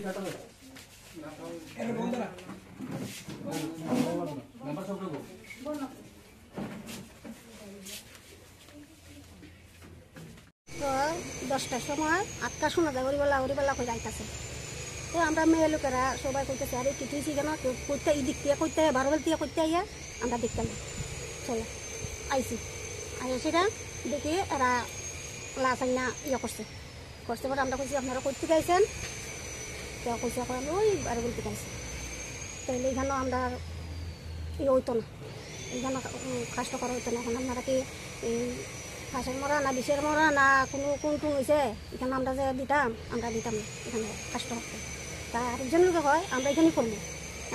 তো 10টার সময় 8টা শোনা যায় ওরিবেলা করে যাইতেছে। তো আমরা মেয়ে লোকেরা সবাই কইতেছে আরে কিছুই কেন করতে এই দিক দিয়ে করতে বারোবেল দিয়ে করতে আইয়া আমরা দেখতাম চলো আইসি সেটা দেখি এরা লাশ আইনা ইয়ে করছে পরে আমরা কইছি আপনারা করতে গাইছেন কেউ কইছে এখন ওই বারোবেল থেকে আইসি তাহলে এইখানেও আমরা ইয়ে হইতো না, এইখানে কষ্ট করা হইতো না। এখন আপনারা কি এই ফাঁসের মরা না বিষের মরা না কোনটুন হয়েছে এখানে আমরা যে দিতাম না এখানে কষ্ট হতো। তা আরেকজন লোকে হয় আমরা এখানেই করবো,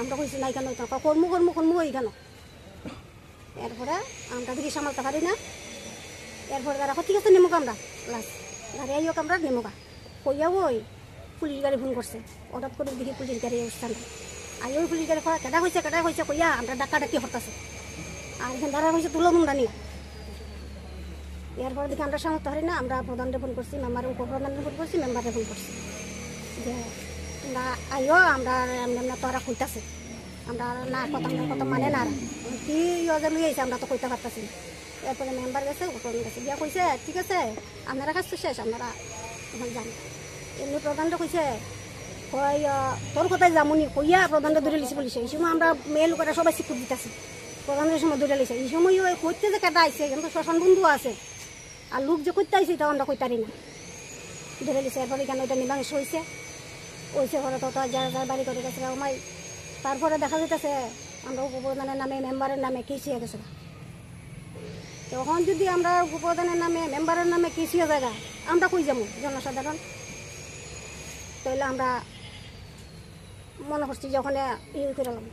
আমরা কইছি না এখানে হইতো না কর্ম এইখানে। এরপরে আমরা দেখি সামালতে পারি না, এরপরে তারা ঠিক আছে নেমুক আমরা লাস্ট গাড়ি আইয়োক আমরা নেমুকা কইয়া ওই পুলিশ গাড়ি ফোন করছে। হঠাৎ করে দেখি পুলিশ গাড়ি অবস্থান আই ওই পুলিশ গাড়ি কেটা হয়েছে কইয়া আমরা ডাকি হরতাছে আর এখানে দাঁড়া হয়েছে তুলো মুন্ডা নিয়ে। এরপরে দেখি আমরা সামর্থ্য পারি না, আমরা প্রধানরে ফোন করছি, উপপ্রধানরে ফোন করছি, মেম্বারে ফোন করছি যে তোমরা আইও আমরা এমনি তো ওরা কইতাছে আমরা না কথা মানে না কি ইয়ে লুই আইছে আমরা তো কইতে পারতাছি। এরপরে মেম্বার গেছে উপপ্রধান গেছে গিয়া কইছে ঠিক আছে আপনারা কাজ তো শেষ আপনারা এখন যান। এমনি প্রধানটা কইছে কই তোর কোথায় যামুনি কইয়া প্রধানটা ধরে লিছে বলিছে। এই সময় আমরা মেয়ে লোকেরা সবাই শিক্ষক দিতেছি, প্রধানের সময় ধরে লিছে। এই সময় ওই করতে যে কেটা আইছে কিন্তু শ্মশান বন্ধু আছে আর লোক যে করতে আইছে এটা আমরা কইতারি না ধরে লিছে। এরপরে কেন ওইটা নিবাংশ হয়েছে ঘরে তো যারা বাড়ি করে গেছে ওমাই। তারপরে দেখা যেতেছে আমরা উপপ্রধানের নামে মেম্বারের নামে কেস হয়ে গেছে। তখন যদি আমরা উপপ্রধানের নামে মেম্বারের নামে কেস হয়ে যায় আমরা কই যাবো জনসাধারণ? তাইলে আমরা মনে করছি যে ওখানে ইয়ে করলাম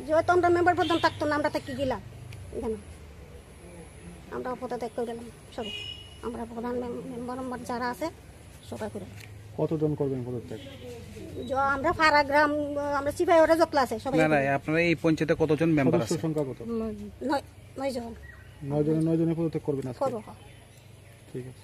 যেহেতু আমরা মেম্বার প্রধান থাকতো না আমরা থাকি গেলাম এখানে আমরা পদত্যাগ করে দিলাম সবাই। আমরা প্রধান মেম্বার যারা আছে সবাই করে। কতজন করবেন পদত্যাগ? আমরা ফারা গ্রাম আমরা সিপাহী ওরা যতলা আছে সবাই। না আপনারা এই পঞ্চায়েতে কতজন মেম্বার আছে? সংখ্যা কত? 9 জন। 9 জনে পদত্যাগ করবেন আজকে? করব। ঠিক আছে।